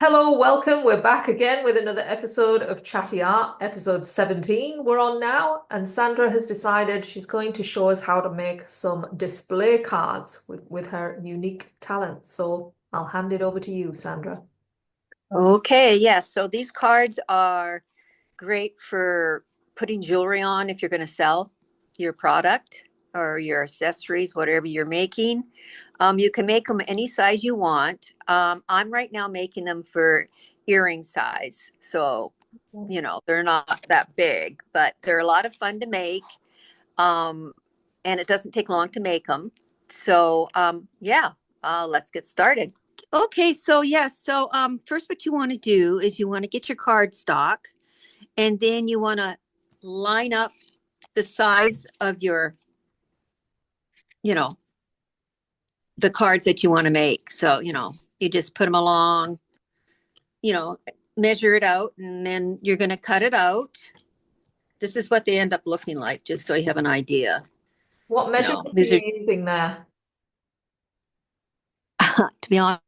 Hello, welcome. We're back again with another episode of Chatty Art, episode 17 we're on now, and Sandra has decided she's going to show us how to make some display cards with her unique talent. So I'll hand it over to you, Sandra. Okay, yes. So these cards are great for putting jewelry on if you're going to sell your product or your accessories, whatever you're making. You can make them any size you want. I'm right now making them for earring size. So, they're not that big, but they're a lot of fun to make. Um, and it doesn't take long to make them. So, yeah, let's get started. Okay, so yes, first what you want to do is you want to get your card stock, and then you want to line up the size of you know, the cards that you want to make. So, you just put them along, you know, measure it out, and then you're going to cut it out. This is what they end up looking like, just so you have an idea. What measurement are These you are, using there? to be honest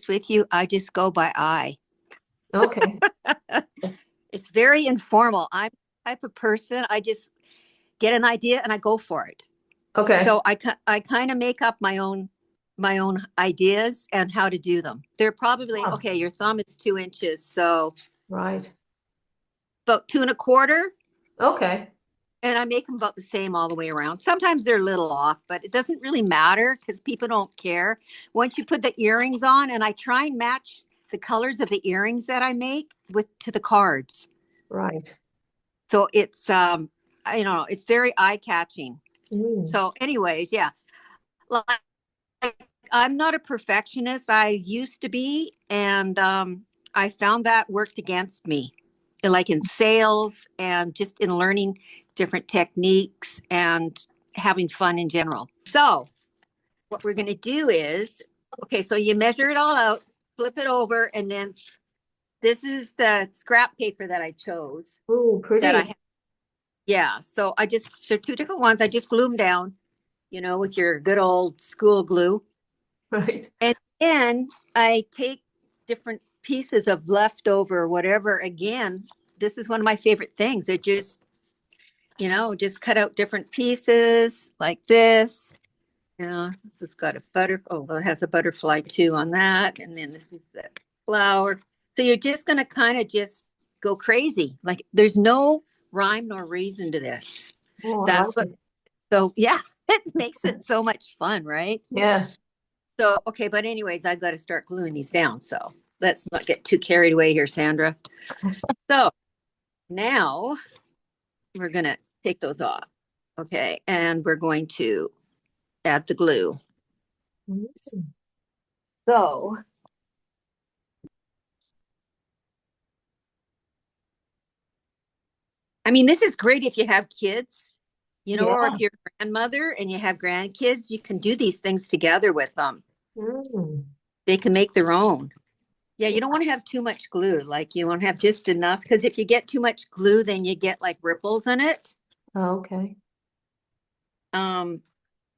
with you, I just go by eye. Okay. It's very informal. I'm the type of person, I just get an idea and I go for it. Okay. So I kind of make up my own ideas and how to do them. They're probably Oh, okay. Your thumb is 2 inches, so right. about 2 1/4. Okay. And I make them about the same all the way around. Sometimes they're a little off, but it doesn't really matter because people don't care. Once you put the earrings on, and I try and match the colors of the earrings that I make with to the cards. Right. So it's very eye catching. Mm. So, anyways, yeah. Like, I'm not a perfectionist. I used to be, and I found that worked against me, like in sales and just in learning different techniques and having fun in general. So, what we're going to do is, okay, so you measure it all out, flip it over, and then this is the scrap paper that I chose Oh, that I pretty. have. Yeah, so they're two different ones. I just glue them down, with your good old school glue. Right. And then I take different pieces of leftover whatever. Again, this is one of my favorite things. They're just cut out different pieces like this. This has got a well, it has a butterfly too on that. And then this is the flower. So you're just going to kind of just go crazy. Like there's no rhyme nor reason to this. Oh, I That's like what, it. so yeah, it makes it so much fun, right? Yeah. So, okay, but anyways, I've got to start gluing these down. So let's not get too carried away here, Sandra. So now we're going to take those off. Okay. And we're going to add the glue. Mm. So, I mean, this is great if you have kids, or Yeah. if you're a grandmother and you have grandkids, you can do these things together with them. Mm. They can make their own. Yeah, you don't want to have too much glue. Like you want to have just enough because if you get too much glue, then you get like ripples in it. Okay. Um,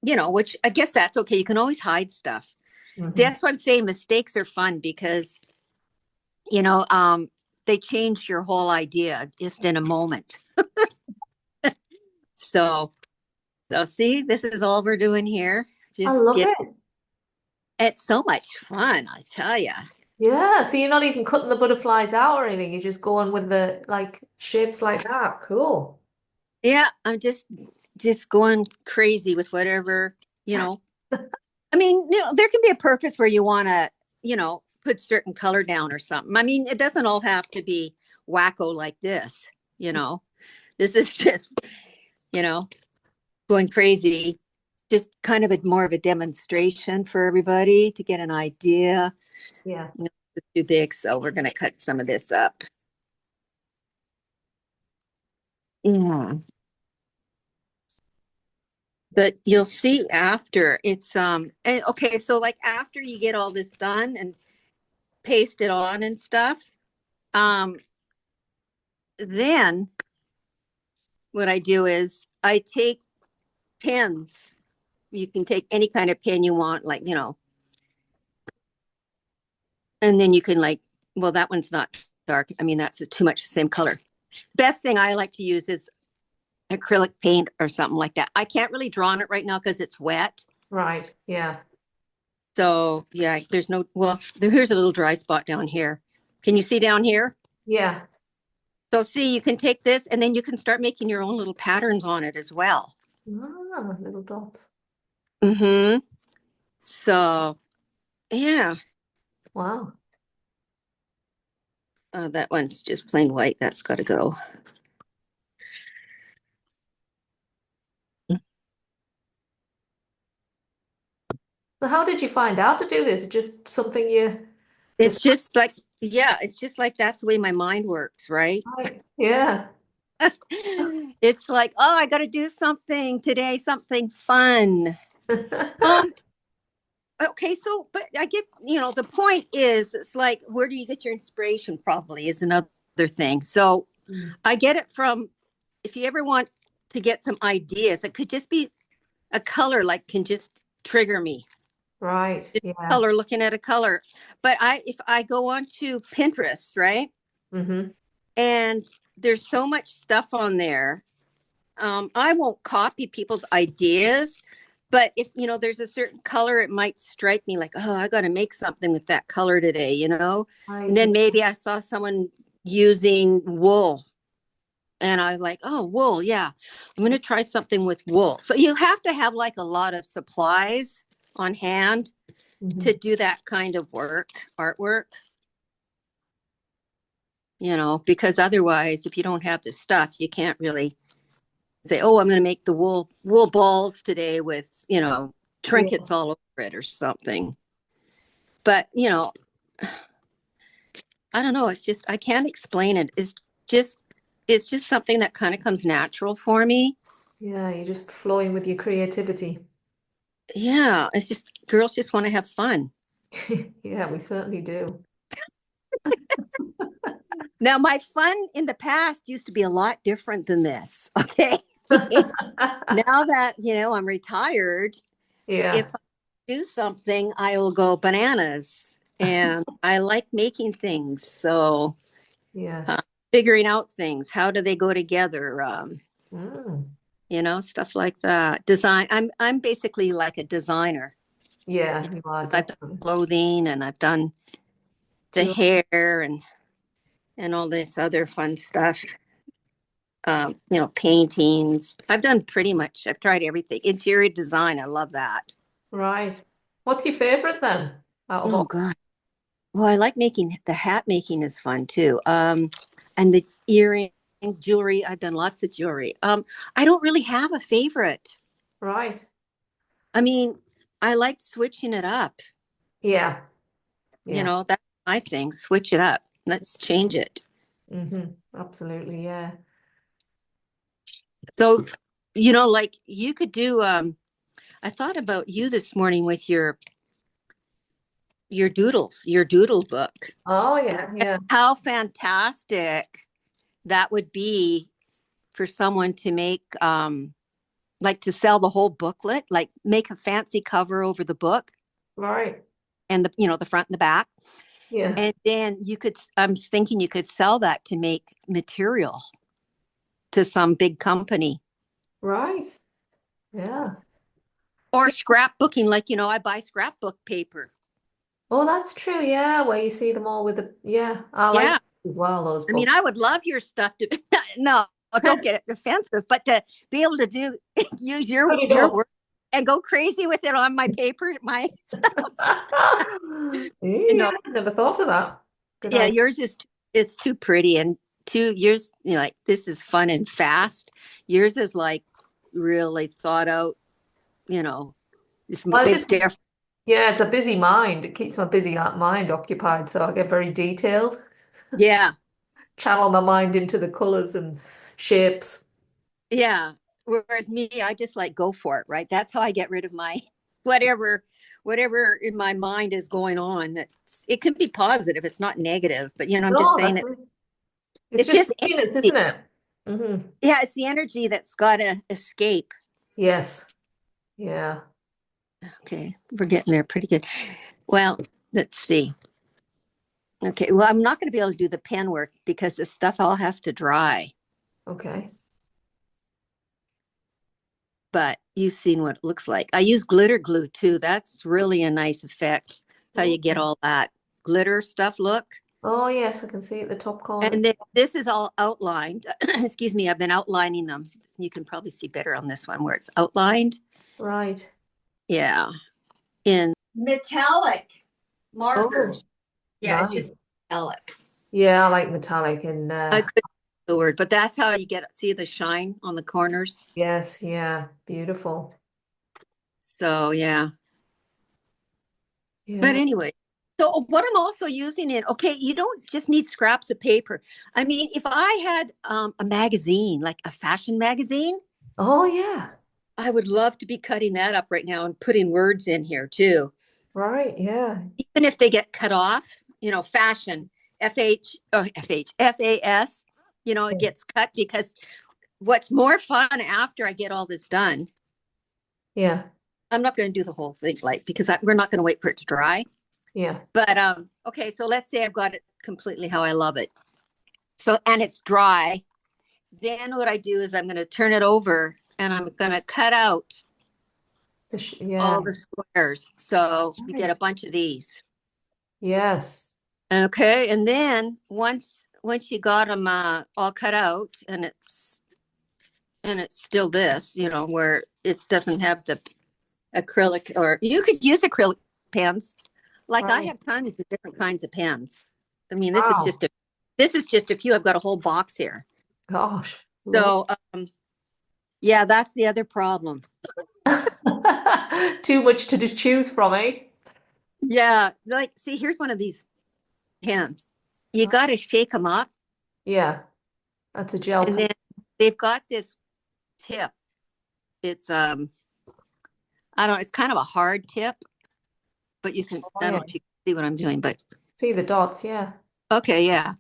which I guess that's okay. You can always hide stuff. Hmm. That's why I'm saying mistakes are fun because, you know, um, they change your whole idea just in a moment. So, so see, this is all we're doing here. I Just love get it. it's so much fun, I tell you. Yeah, so you're not even cutting the butterflies out or anything. You're just going with the like shapes like that. Cool. Yeah, I'm just going crazy with whatever, you know. I mean, there can be a purpose where you want to, put certain color down or something. I mean, it doesn't all have to be wacko like this, you know. This is just, you know, going crazy. Just kind of more of a demonstration for everybody to get an idea. Yeah. It's too big, so we're going to cut some of this up. Yeah. But you'll see after and okay, so like after you get all this done and paste it on and stuff, um, then what I do is I take pens. You can take any kind of pen you want, like, And then you can well, that one's not dark. I mean, that's too much the same color. Best thing I like to use is acrylic paint or something like that. I can't really draw on it right now because it's wet. Right. Yeah. So yeah, there's no, well, here's a little dry spot down here. Can you see down here? Yeah. So see, you can take this and then you can start making your own little patterns on it as well. Ah, little dots. Mm-hmm. So yeah, Wow. that one's just plain white. That's got to go. So how did you find out to do this? Is it just something you It's just just like, yeah, it's just like that's the way my mind works, right? like, yeah. It's like, oh, I got to do something today, something fun. Um, okay, so, but I get, the point is, it's like, where do you get your inspiration? Probably is another thing. So Mm. I get it from, if you ever want to get some ideas, it could just be a color, like can just trigger me. Right. Just Yeah. color, looking at a color. But if I go on to Pinterest, right? Mm-hmm. And there's so much stuff on there. I won't copy people's ideas, but if there's a certain color, it might strike me like, oh, I got to make something with that color today. And Right. then maybe I saw someone using wool, and I like, oh, wool, yeah, I'm going to try something with wool. So you have to have like a lot of supplies on hand Mm-hmm. to do that kind of artwork. Because otherwise, if you don't have the stuff, you can't really say, oh, I'm going to make the wool balls today with, Yeah. trinkets all over it or something. But, I don't know. It's just, I can't explain it. Just, it's just something that kind of comes natural for me. Yeah. You're just flowing with your creativity. Yeah. It's just, girls just want to have fun. Yeah, we certainly do. Now, my fun in the past used to be a lot different than this. Okay. Now that, I'm retired, if Yeah. I do something, I will go bananas. And I like making things. So, Yes. figuring out things, how do they go together? Mm. Stuff like that. Design. I'm basically like a designer. Yeah, you are 'Cause I've done definitely. clothing and I've done the Sure. hair and all this other fun stuff. Paintings. I've done pretty much. I've tried everything. Interior design. I love that. Right. What's your favorite then? Out of Oh all? God. Well, I like making the hat making is fun too. And the earrings, jewelry. I've done lots of jewelry. I don't really have a favorite. Right. I mean, I like switching it up. Yeah. Yeah. That's my thing. Switch it up. Let's change it. Mm-hmm. Absolutely. Yeah. So, like you could do I thought about you this morning with your doodles, your doodle book. Oh, yeah. Yeah. How fantastic that would be for someone to make like to sell the whole booklet, like make a fancy cover over the book Right. and the front and the back. Yeah. And then I'm thinking you could sell that to make material to some big company Right. Yeah. or scrapbooking. Like, I buy scrapbook paper. Oh, that's true. Yeah. Where you see them all with the, yeah, I like Yeah. as well those I mean, books. I would love your stuff to, no, don't get it offensive, but to be able to use But you your don't. work and go crazy with it on my paper, you Yeah, know, I never thought of that. Good yeah, idea. yours is, it's too pretty and yours, like this is fun and fast. Yours is like really thought out, you know, Well, it's it's just, different. yeah, it's a busy mind. It keeps my busy mind occupied, so I get very detailed. Yeah. Channel my mind into the colors and shapes. Yeah. Whereas me, I just like go for it, right? That's how I get rid of my whatever whatever in my mind is going on. It can be positive. It's not negative, but I'm just No, saying that's it. it. It's It's just just happiness, energy. isn't it? Hmm. Yeah, it's the energy that's got to escape. Yes. Yeah. Okay, we're getting there pretty good. Well, let's see. Okay, well, I'm not going to be able to do the pen work because the stuff all has to dry. Okay. But you've seen what it looks like. I use glitter glue too. That's really a nice effect. How you get Okay. all that glitter stuff look. Oh, yes, I can see at the top corner. And then this is all outlined. Excuse me, I've been outlining them. You can probably see better on this one where it's outlined. Right. Yeah. In metallic Oh, markers. Yeah, it's nice. just metallic. Yeah, I like metallic and I couldn't use the word, but that's how you get see the shine on the corners. yes, yeah, beautiful. So yeah. But Yeah. anyway, so what I'm also using it, okay, you don't just need scraps of paper. I mean, if I had a magazine, like a fashion magazine, Oh, yeah. I would love to be cutting that up right now and putting words in here too. Right, yeah. Even if they get cut off, fashion, FAS, it Yeah. gets cut because what's more fun after I get all this done, Yeah. I'm not going to do the whole thing because we're not going to wait for it to dry. Yeah. But okay, so let's say I've got it completely how I love it. So, and it's dry. Then what I do is I'm going to turn it over and I'm going to cut out Yeah. all the squares. So you get a Right. bunch of these. Yes. Okay, and then once you got them all cut out, and it's still this, where it doesn't have the acrylic, or you could use acrylic pens. Like I Right. have tons of different kinds of pens. I mean, Wow. this is just a few. I've got a whole box here. Gosh. Lord. So yeah, that's the other problem. Too much to just choose from, eh? Yeah, like see, here's one of these pens. You Right. got to shake them up, Yeah, that's a gel and pen. then they've got this tip. It's I don't. It's kind of a hard tip, but you can. Oh, I don't yeah. know if you can see what I'm doing, but See the dots, yeah. okay, yeah.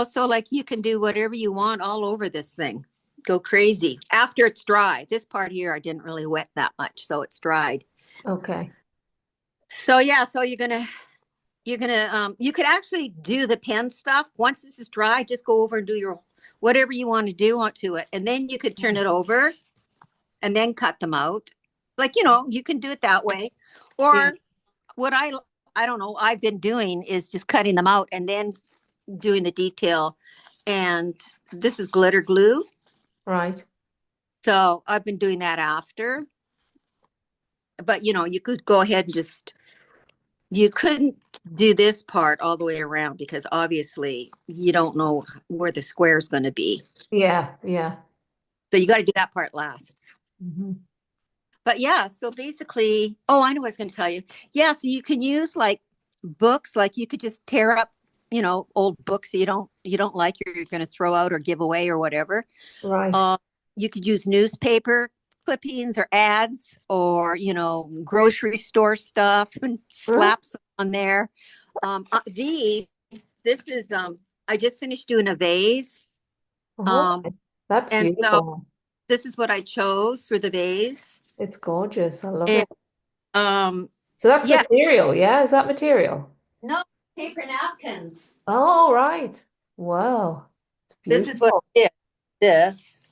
So like you can do whatever you want all over this thing. Go crazy after it's dry. This part here, I didn't really wet that much, so it's dried. Okay. So yeah, so you're gonna you could actually do the pen stuff once this is dry. Just go over and do your whatever you want to do onto it, and then you could turn it over and then cut them out. Like you can do it that way, Yeah. or what I don't know. I've been doing is just cutting them out and then doing the detail. And this is glitter glue, Right. so I've been doing that after. But you could go ahead and you couldn't do this part all the way around because obviously you don't know where the square is going to be. Yeah, yeah. So you got to do that part last. Mhm. But yeah, so basically, oh, I know what I was going to tell you. Yeah, so you can use like books, like you could just tear up, old books that you don't like, you're going to throw out or give away or whatever. Right. Uh, you could use newspaper clippings or ads or grocery store stuff and Mhm. slap some on there. This is I just finished doing a vase. Um, Okay. That's and so beautiful. this is what I chose for the vase. It's gorgeous. I love And it. um, So that's yeah, material, yeah? Is that material? no paper napkins. Oh, right. Wow. It's This is what beautiful. I did. This,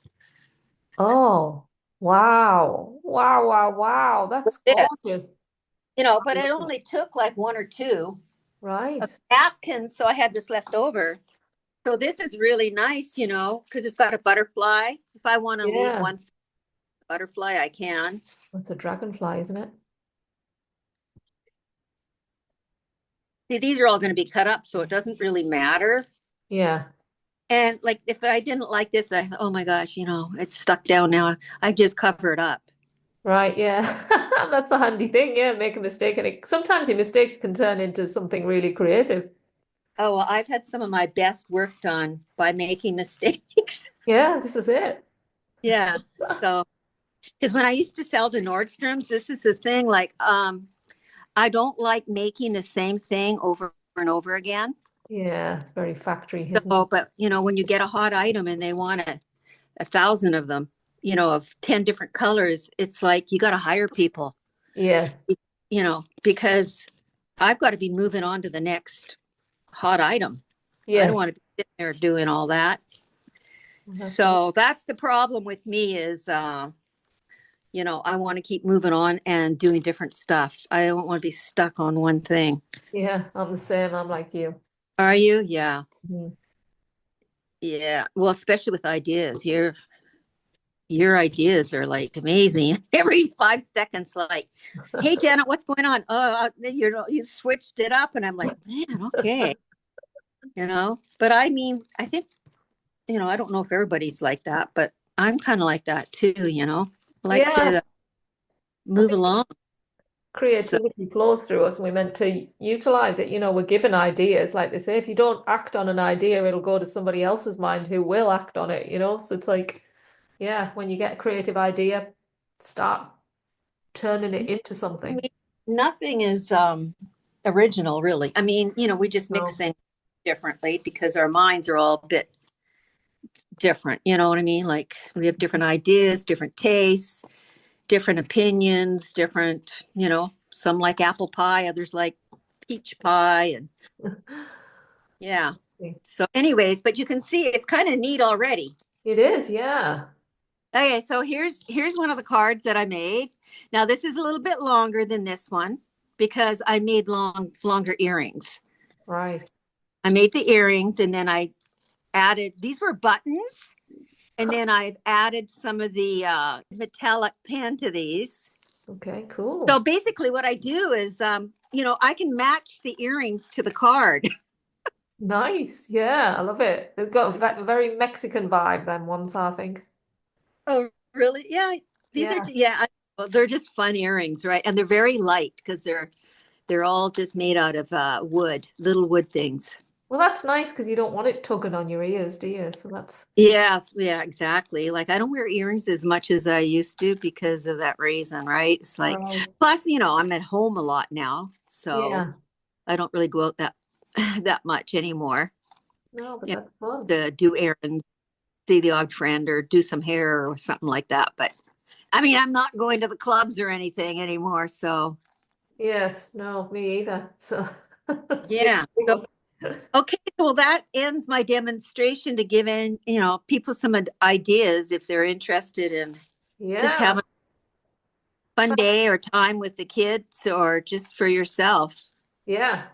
Oh, wow. Wow, wow, wow. That's this, gorgeous. but it only took like one or two of Right. napkins. So I had this left over. So this is really nice, because it's got a butterfly. If I want to leave Yeah. one butterfly, I can. That's a dragonfly, isn't it? See, these are all going to be cut up, so it doesn't really matter. Yeah. And like, if I didn't like this, oh my gosh, it's stuck down now. I just cover it up. Right, yeah. That's a handy thing. Yeah, make a mistake and sometimes your mistakes can turn into something really creative. Oh, well, I've had some of my best work done by making mistakes. Yeah, this is it. Yeah. So, because when I used to sell to Nordstrom's, this is the thing. Like, I don't like making the same thing over and over again. Yeah, it's very factory, isn't So, it? but when you get a hot item and they want a thousand of them, of 10 different colors, it's like you got to hire people, Yes. because I've got to be moving on to the next. hot item. I don't Yes. want to be sitting there doing all that. So that's the problem with me is, I want to keep moving on and doing different stuff. I don't want to be stuck on one thing. Yeah, I'm the same. I'm like you. Are you? Yeah. Mhm. Yeah. Well, especially with ideas. Your ideas are like amazing. Every 5 seconds, like, hey Janet, what's going on? You've switched it up, and I'm like, man, okay. But I mean, I think, I don't know if everybody's like that, but I'm kind of like that too, like Yeah, to I move think along. So creativity flows through us and we're meant to utilize it. We're given ideas. Like they say, if you don't act on an idea, it'll go to somebody else's mind who will act on it. So it's like, yeah, when you get a creative idea, start turning it into I something. mean, nothing is original, really. I mean, we just mix No. things differently because our minds are all a bit different. You know what I mean? Like we have different ideas, different tastes, different opinions, different, some like apple pie, others like peach pie, and yeah. So, anyways, but you can see it's kind of neat already. It is, yeah. Okay, so here's one of the cards that I made. Now this is a little bit longer than this one because I made longer earrings. Right. I made the earrings and then I added these were buttons, and then I've added some of the metallic pen to these. Okay, So cool. basically what I do is I can match the earrings to the card. Nice. Yeah, I love it. They've got a very Mexican vibe then once, I think. Oh, really? Yeah. These are Yeah. well, they're just fun earrings, right? And they're very light because they're all just made out of wood, little wood things. Well, that's nice because you don't want it tugging on your ears, do you? So that's Yes, yeah, exactly. Like I don't wear earrings as much as I used to because of that reason, right? It's like right. plus, I'm at home a lot now, so Yeah. I don't really go out that that much anymore. No, but You that's fun. to do errands, see the odd friend or do some hair or something like that. But I mean, I'm not going to the clubs or anything anymore, so Yes, no, me either. So it's big yeah. So deal. okay, well that ends my demonstration to give in, people some ideas if they're interested in just Yeah. having fun day or time with the kids or just for yourself. Yeah.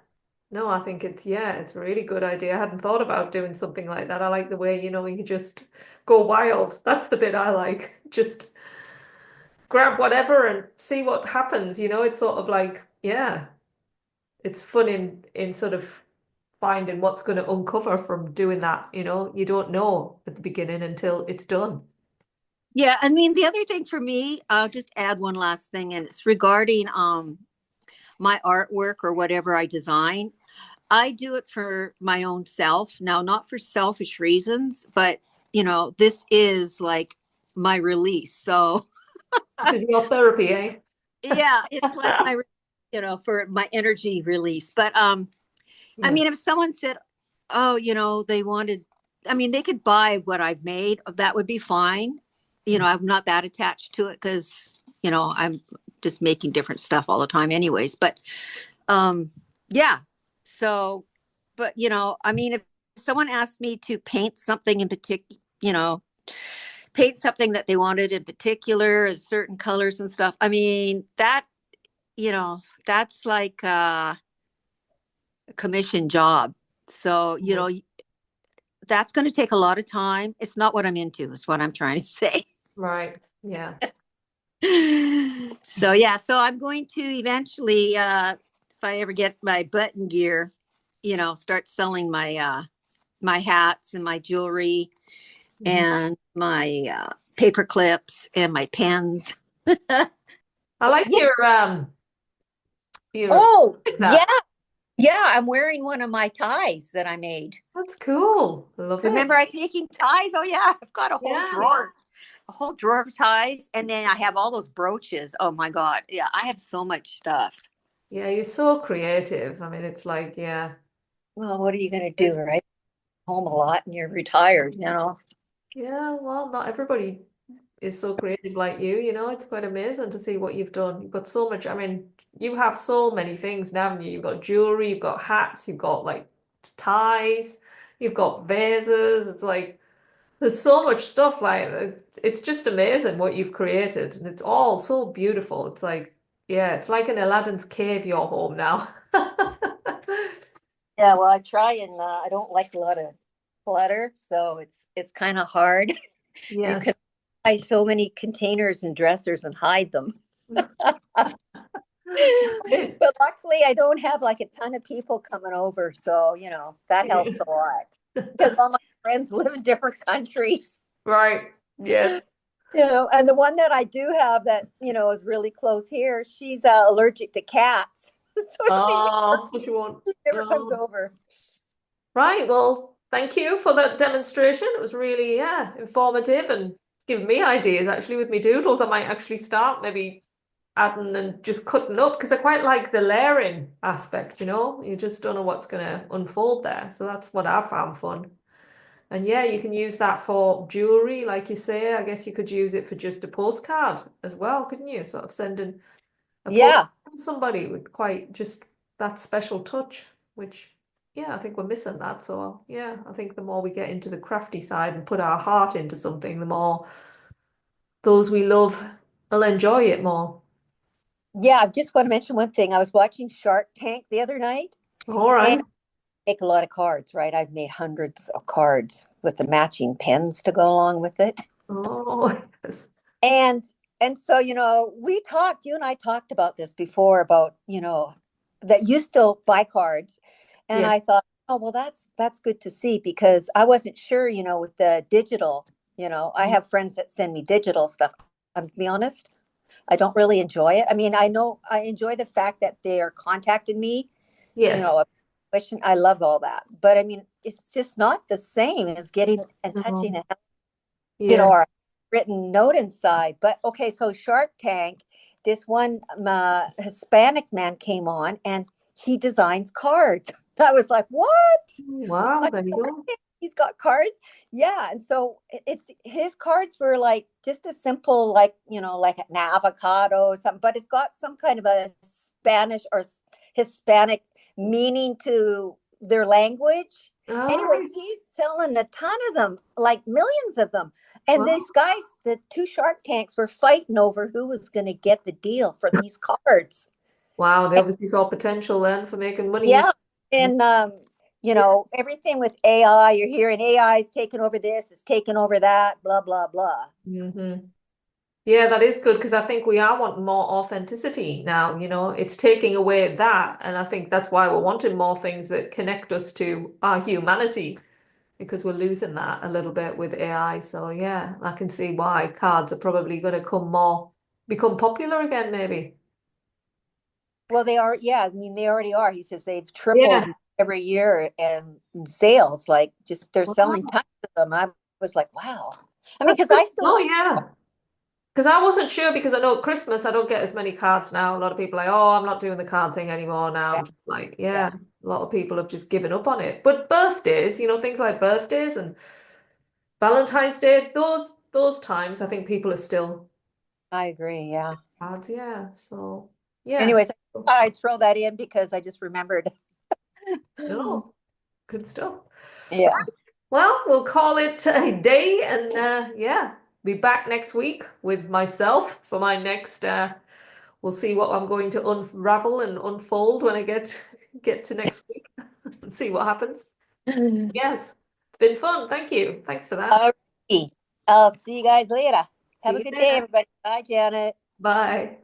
No, I think it's a really good idea. I hadn't thought about doing something like that. I like the way, you just go wild. That's the bit I like. Just grab whatever and see what happens. It's sort of like, yeah, it's fun in sort of finding what's going to uncover from doing that. You don't know at the beginning until it's done. Yeah, I mean the other thing for me, I'll just add one last thing, and it's regarding my artwork or whatever I design. I do it for my own self. Now, not for selfish reasons, but this is like my release. So This is your therapy, eh? yeah, it's like my for my energy release. But I Yeah. mean, if someone said, oh, they wanted, I mean, they could buy what I've made. That would be fine. I'm not that attached to it because, I'm just making different stuff all the time anyways. But yeah. So, but, I mean, if someone asked me to paint something in particular, paint something that they wanted in particular, certain colors and stuff, I mean, that's like a commission job. So, Mhm. that's going to take a lot of time. It's not what I'm into, is what I'm trying to say. Right. Yeah. So yeah, so I'm going to eventually, if I ever get my button gear, start selling my hats and my jewelry Mhm. and my paper clips and my pens. I like Yeah. your Oh, like yeah. that. Yeah, I'm wearing one of my ties that I made. That's cool. Love it. Remember I was making ties? Oh yeah, I've got Yeah. a whole drawer of ties, and then I have all those brooches. Oh my God. Yeah, I have so much stuff. Yeah, you're so creative. I mean, it's like, yeah. Well, what are you going to do, It's right? Home a lot and you're retired, yeah, well, not everybody is so creative like you. It's quite amazing to see what you've done. You've got so much, I mean, you have so many things now, haven't you? You've got jewelry, you've got hats, you've got like ties, you've got vases. It's like there's so much stuff. Like it's just amazing what you've created, and it's all so beautiful. It's like, yeah, it's like an Aladdin's cave, your home now. Yeah, well, I try and I don't like a lot of clutter, so it's kind of hard. You can Yes. buy so many containers and dressers and hide them. It. But luckily, I don't have like a ton of people coming over, so that helps a lot because all my friends live in different countries. Right. Yes. And the one that I do have that is really close here, she's allergic to cats, so Oh, what you want? she never comes Oh. over. Right. Well, thank you for that demonstration. It was really, yeah, informative and giving me ideas actually with me doodles. I might actually start maybe adding and just cutting up because I quite like the layering aspect, you know? You just don't know what's going to unfold there. So that's what I found fun. And yeah, you can use that for jewelry, like you say. I guess you could use it for just a postcard as well, couldn't you? Sort of sending a postcard Yeah. to somebody with quite just that special touch, which, yeah, I think we're missing that. So yeah, I think the more we get into the crafty side and put our heart into something, the more those we love will enjoy it more. Yeah, I just want to mention one thing. I was watching Shark Tank the other night All and right. I make a lot of cards, right? I've made hundreds of cards with the matching pens to go along with it. Oh, yes. And and so, you and I talked about this before about, that you still buy cards. And Yeah. I thought, oh, well, that's good to see because I wasn't sure, with the digital, I have friends that send me digital stuff. I'm to be honest, I don't really enjoy it. I mean, I know I enjoy the fact that they are contacting me, Yes. a question. I love all that. But I mean, it's just not the same as getting and touching Oh, it, yeah. or a written note inside. But okay, so Shark Tank, this one Hispanic man came on and he designs cards. I was like, what? Wow, Like, there you go. okay, he's got cards. Yeah. And so it's his cards were like just a simple, like, like an avocado or something, but it's got some kind of a Spanish or Hispanic meaning to their language. All Anyways, right. he's selling a ton of them, like millions of them. And Well, these guys, the two Shark Tanks, were fighting over who was going to get the deal for these cards. wow, they obviously saw potential then for making money. Yeah. And Yeah. everything with AI, you're hearing AI is taking over this, is taking over that, blah, blah, blah. Hmm. Yeah, that is good because I think we are wanting more authenticity now, you know, it's taking away that. And I think that's why we're wanting more things that connect us to our humanity because we're losing that a little bit with AI. So yeah, I can see why cards are probably going to become popular again, maybe. Well, they are, yeah, I mean, they already are. He says they've tripled Yeah. every year in sales, like just they're selling Wow. tons of them. I was like, wow. I mean, That's because good I to still, know, yeah. Because I wasn't sure because I know at Christmas I don't get as many cards now. A lot of people are like, oh, I'm not doing the card thing anymore now. yeah, I'm just like, yeah, yeah, a lot of people have just given up on it. But birthdays, you know, things like birthdays and Valentine's Day, those times, I think people are still I agree. Yeah. cards, yeah. So yeah. Anyways, I'd throw that in because I just remembered. No, good stuff. Yeah. Well, we'll call it a day and yeah, be back next week with myself for my next we'll see what I'm going to unravel and unfold when I get to next week and see what happens. Yes, it's been fun. Thank you. Thanks for that. All righty. I'll see you guys later. Have See a you good day, later. everybody. Bye, Janet. Bye.